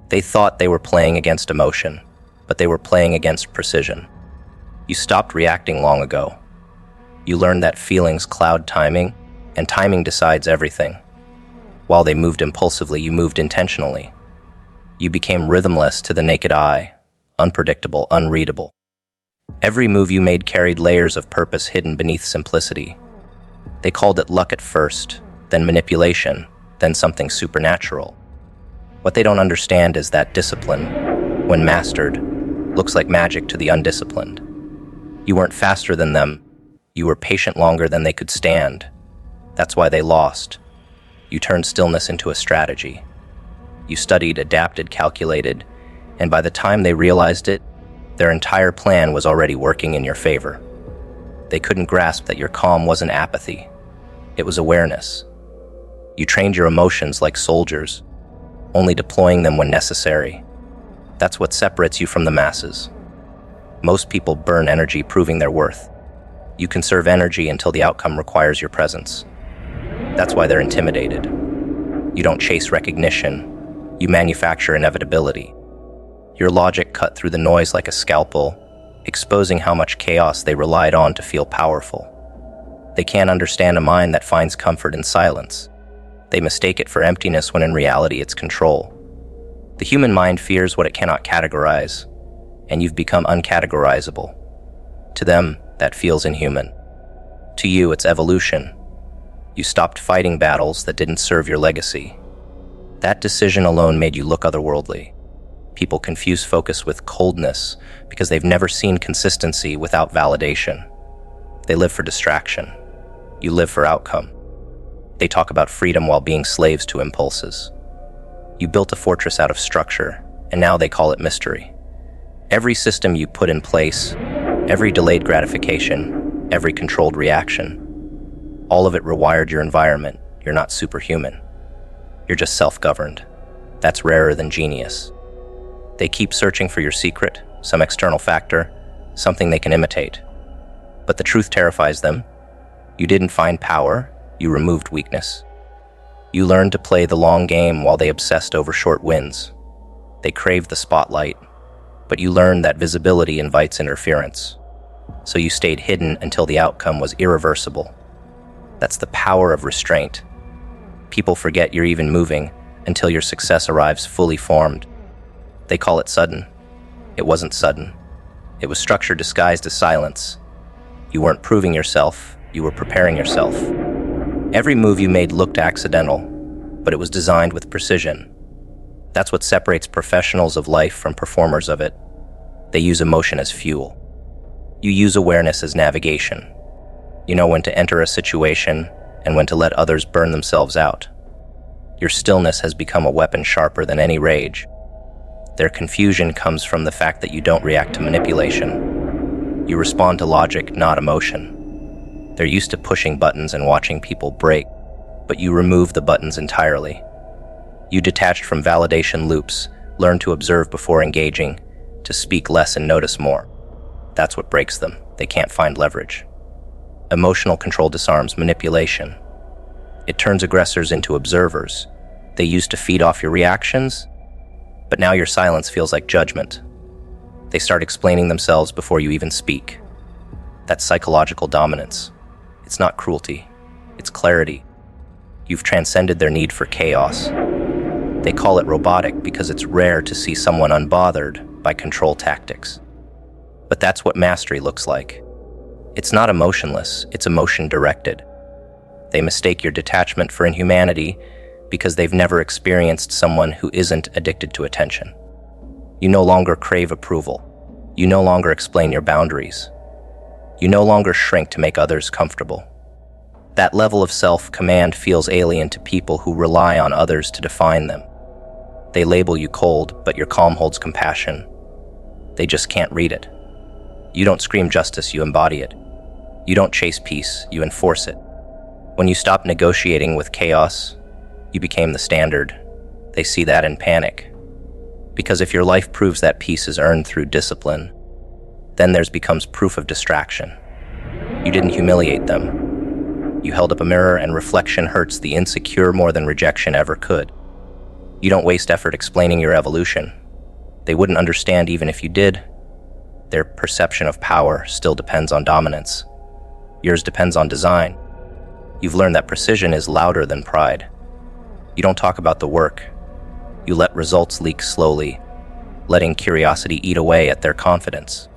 They thought they were playing against emotion, but they were playing against precision. You stopped reacting long ago. You learned that feelings cloud timing, and timing decides everything. While they moved impulsively, you moved intentionally. You became rhythmless to the naked eye, unpredictable, unreadable. Every move you made carried layers of purpose hidden beneath simplicity. They called it luck at first, then manipulation, then something supernatural. What they don't understand is that discipline, when mastered, looks like magic to the undisciplined. You weren't faster than them. You were patient longer than they could stand. That's why they lost. You turned stillness into a strategy. You studied, adapted, calculated, and by the time they realized it, their entire plan was already working in your favor. They couldn't grasp that your calm wasn't apathy. It was awareness. You trained your emotions like soldiers, only deploying them when necessary. That's what separates you from the masses. Most people burn energy proving their worth. You conserve energy until the outcome requires your presence. That's why they're intimidated. You don't chase recognition. You manufacture inevitability. Your logic cut through the noise like a scalpel, exposing how much chaos they relied on to feel powerful. They can't understand a mind that finds comfort in silence. They mistake it for emptiness when in reality it's control. The human mind fears what it cannot categorize, and you've become uncategorizable. To them, that feels inhuman. To you, it's evolution. You stopped fighting battles that didn't serve your legacy. That decision alone made you look otherworldly. People confuse focus with coldness because they've never seen consistency without validation. They live for distraction. You live for outcome. They talk about freedom while being slaves to impulses. You built a fortress out of structure, and now they call it mystery. Every system you put in place, every delayed gratification, every controlled reaction, all of it rewired your environment. You're not superhuman. You're just self-governed. That's rarer than genius. They keep searching for your secret, some external factor, something they can imitate. But the truth terrifies them. You didn't find power, you removed weakness. You learned to play the long game while they obsessed over short wins. They craved the spotlight, but you learned that visibility invites interference. So you stayed hidden until the outcome was irreversible. That's the power of restraint. People forget you're even moving until your success arrives fully formed. They call it sudden. It wasn't sudden. It was structure disguised as silence. You weren't proving yourself, you were preparing yourself. Every move you made looked accidental, but it was designed with precision. That's what separates professionals of life from performers of it. They use emotion as fuel. You use awareness as navigation. You know when to enter a situation and when to let others burn themselves out. Your stillness has become a weapon sharper than any rage. Their confusion comes from the fact that you don't react to manipulation. You respond to logic, not emotion. They're used to pushing buttons and watching people break, but you remove the buttons entirely. You detached from validation loops, learn to observe before engaging, to speak less and notice more. That's what breaks them. They can't find leverage. Emotional control disarms manipulation. It turns aggressors into observers. They used to feed off your reactions, but now your silence feels like judgment. They start explaining themselves before you even speak. That's psychological dominance. It's not cruelty, it's clarity. You've transcended their need for chaos. They call it robotic because it's rare to see someone unbothered by control tactics. But that's what mastery looks like. It's not emotionless, it's emotion-directed. They mistake your detachment for inhumanity because they've never experienced someone who isn't addicted to attention. You no longer crave approval. You no longer explain your boundaries. You no longer shrink to make others comfortable. That level of self-command feels alien to people who rely on others to define them. They label you cold, but your calm holds compassion. They just can't read it. You don't scream justice, you embody it. You don't chase peace, you enforce it. When you stop negotiating with chaos, you became the standard. They see that and panic. Because if your life proves that peace is earned through discipline, then theirs becomes proof of distraction. You didn't humiliate them. You held up a mirror, and reflection hurts the insecure more than rejection ever could. You don't waste effort explaining your evolution. They wouldn't understand even if you did. Their perception of power still depends on dominance. Yours depends on design. You've learned that precision is louder than pride. You don't talk about the work. You let results leak slowly, letting curiosity eat away at their confidence.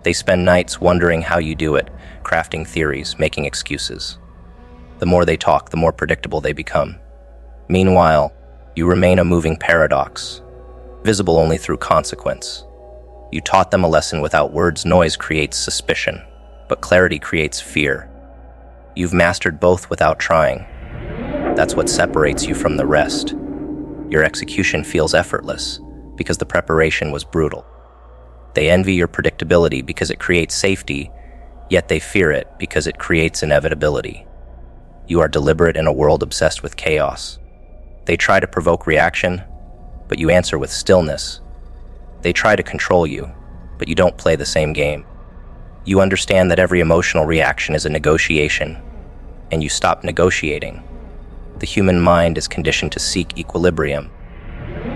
They spend nights wondering how you do it, crafting theories, making excuses. The more they talk, the more predictable they become. Meanwhile, you remain a moving paradox, visible only through consequence. You taught them a lesson without words. Noise creates suspicion, but clarity creates fear. You've mastered both without trying. That's what separates you from the rest. Your execution feels effortless because the preparation was brutal. They envy your predictability because it creates safety, yet they fear it because it creates inevitability. You are deliberate in a world obsessed with chaos. They try to provoke reaction, but you answer with stillness. They try to control you, but you don't play the same game. You understand that every emotional reaction is a negotiation, and you stop negotiating. The human mind is conditioned to seek equilibrium,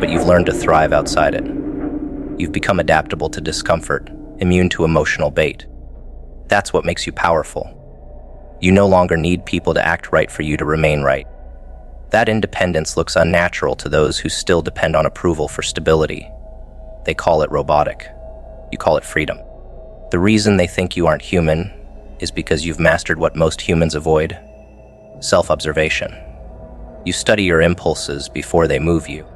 but you've learned to thrive outside it. You've become adaptable to discomfort, immune to emotional bait. That's what makes you powerful. You no longer need people to act right for you to remain right. That independence looks unnatural to those who still depend on approval for stability. They call it robotic. You call it freedom. The reason they think you aren't human is because you've mastered what most humans avoid: self-observation. You study your impulses before they move you.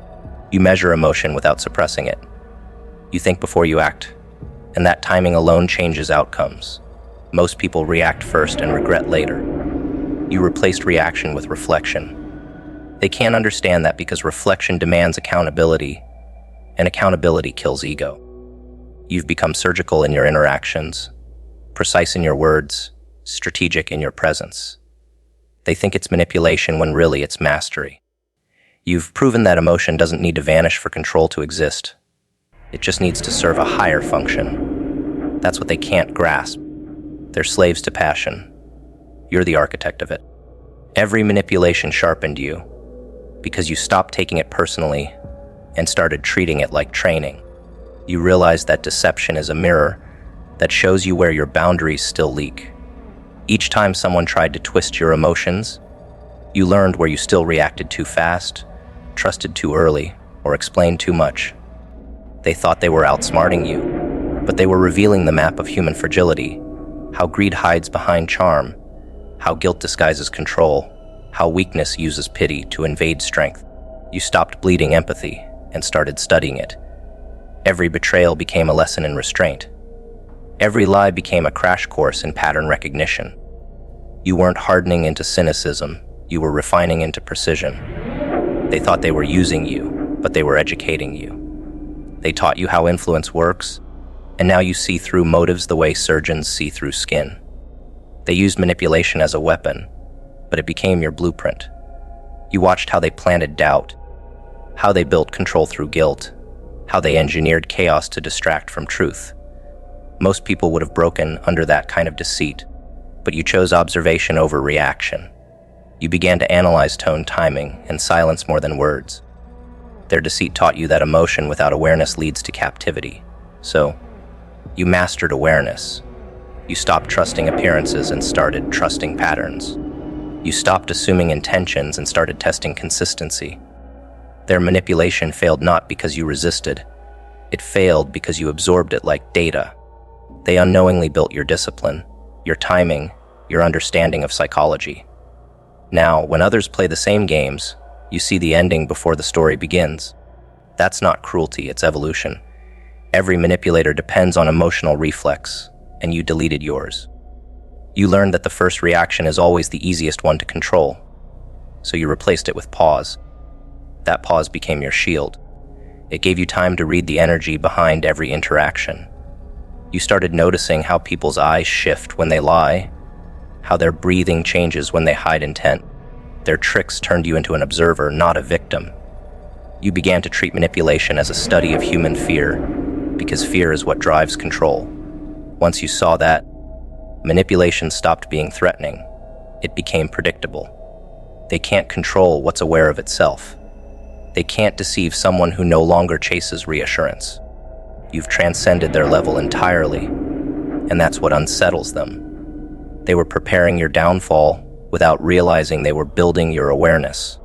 You measure emotion without suppressing it. You think before you act, and that timing alone changes outcomes. Most people react first and regret later. You replaced reaction with reflection. They can't understand that because reflection demands accountability, and accountability kills ego. You've become surgical in your interactions, precise in your words, strategic in your presence. They think it's manipulation when really it's mastery. You've proven that emotion doesn't need to vanish for control to exist. It just needs to serve a higher function. That's what they can't grasp. They're slaves to passion. You're the architect of it. Every manipulation sharpened you because you stopped taking it personally and started treating it like training. You realized that deception is a mirror that shows you where your boundaries still leak. Each time someone tried to twist your emotions, you learned where you still reacted too fast, trusted too early, or explained too much. They thought they were outsmarting you, but they were revealing the map of human fragility, how greed hides behind charm, how guilt disguises control, how weakness uses pity to invade strength. You stopped bleeding empathy and started studying it. Every betrayal became a lesson in restraint. Every lie became a crash course in pattern recognition. You weren't hardening into cynicism, you were refining into precision. They thought they were using you, but they were educating you. They taught you how influence works, and now you see through motives the way surgeons see through skin. They used manipulation as a weapon, but it became your blueprint. You watched how they planted doubt, how they built control through guilt, how they engineered chaos to distract from truth. Most people would have broken under that kind of deceit, but you chose observation over reaction. You began to analyze tone, timing, and silence more than words. Their deceit taught you that emotion without awareness leads to captivity. So, you mastered awareness. You stopped trusting appearances and started trusting patterns. You stopped assuming intentions and started testing consistency. Their manipulation failed not because you resisted. It failed because you absorbed it like data. They unknowingly built your discipline, your timing, your understanding of psychology. Now, when others play the same games, you see the ending before the story begins. That's not cruelty, it's evolution. Every manipulator depends on emotional reflex, and you deleted yours. You learned that the first reaction is always the easiest one to control, so you replaced it with pause. That pause became your shield. It gave you time to read the energy behind every interaction. You started noticing how people's eyes shift when they lie, how their breathing changes when they hide intent. Their tricks turned you into an observer, not a victim. You began to treat manipulation as a study of human fear, because fear is what drives control. Once you saw that, manipulation stopped being threatening. It became predictable. They can't control what's aware of itself. They can't deceive someone who no longer chases reassurance. You've transcended their level entirely, and that's what unsettles them. They were preparing your downfall without realizing they were building your awareness.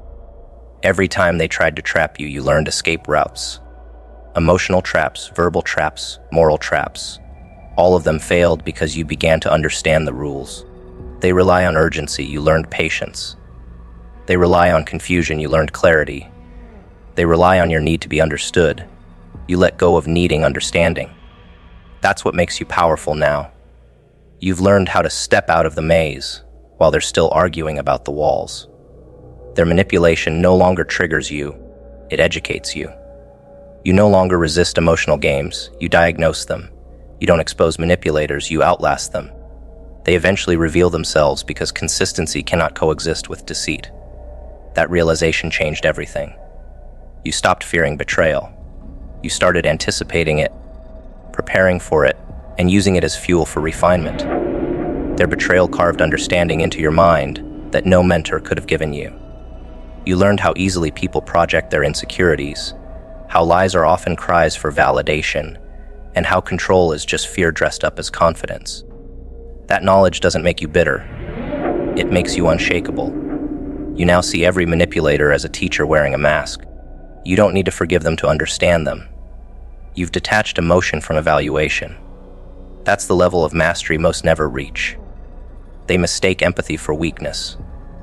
Every time they tried to trap you, you learned escape routes. Emotional traps, verbal traps, moral traps. All of them failed because you began to understand the rules. They rely on urgency, you learned patience. They rely on confusion, you learned clarity. They rely on your need to be understood. You let go of needing understanding. That's what makes you powerful now. You've learned how to step out of the maze while they're still arguing about the walls. Their manipulation no longer triggers you, it educates you. You no longer resist emotional games, you diagnose them. You don't expose manipulators, you outlast them. They eventually reveal themselves because consistency cannot coexist with deceit. That realization changed everything. You stopped fearing betrayal. You started anticipating it, preparing for it, and using it as fuel for refinement. Their betrayal carved understanding into your mind that no mentor could have given you. You learned how easily people project their insecurities, how lies are often cries for validation, and how control is just fear dressed up as confidence. That knowledge doesn't make you bitter. It makes you unshakable. You now see every manipulator as a teacher wearing a mask. You don't need to forgive them to understand them. You've detached emotion from evaluation. That's the level of mastery most never reach. They mistake empathy for weakness,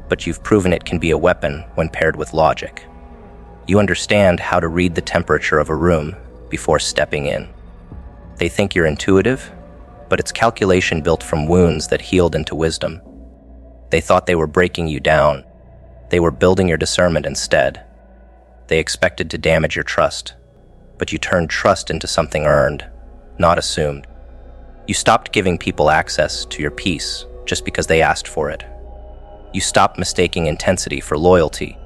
but you've proven it can be a weapon when paired with logic. You understand how to read the temperature of a room before stepping in. They think you're intuitive, but it's calculation built from wounds that healed into wisdom. They thought they were breaking you down. They were building your discernment instead. They expected to damage your trust, but you turned trust into something earned, not assumed. You stopped giving people access to your peace just because they asked for it. You stopped mistaking intensity for loyalty.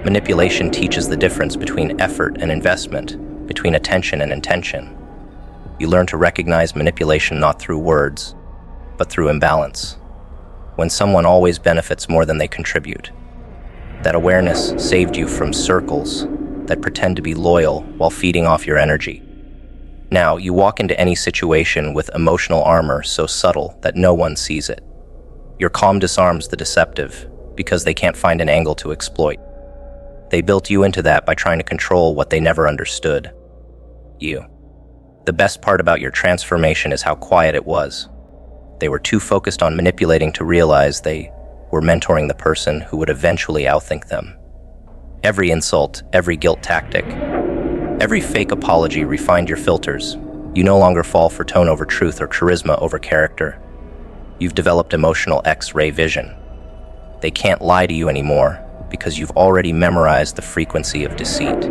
Manipulation teaches the difference between effort and investment, between attention and intention. You learn to recognize manipulation not through words, but through imbalance. When someone always benefits more than they contribute. That awareness saved you from circles that pretend to be loyal while feeding off your energy. Now, you walk into any situation with emotional armor so subtle that no one sees it. Your calm disarms the deceptive because they can't find an angle to exploit. They built you into that by trying to control what they never understood. You. The best part about your transformation is how quiet it was. They were too focused on manipulating to realize they were mentoring the person who would eventually outthink them. Every insult, every guilt tactic, every fake apology refined your filters. You no longer fall for tone over truth or charisma over character. You've developed emotional X-ray vision. They can't lie to you anymore because you've already memorized the frequency of deceit.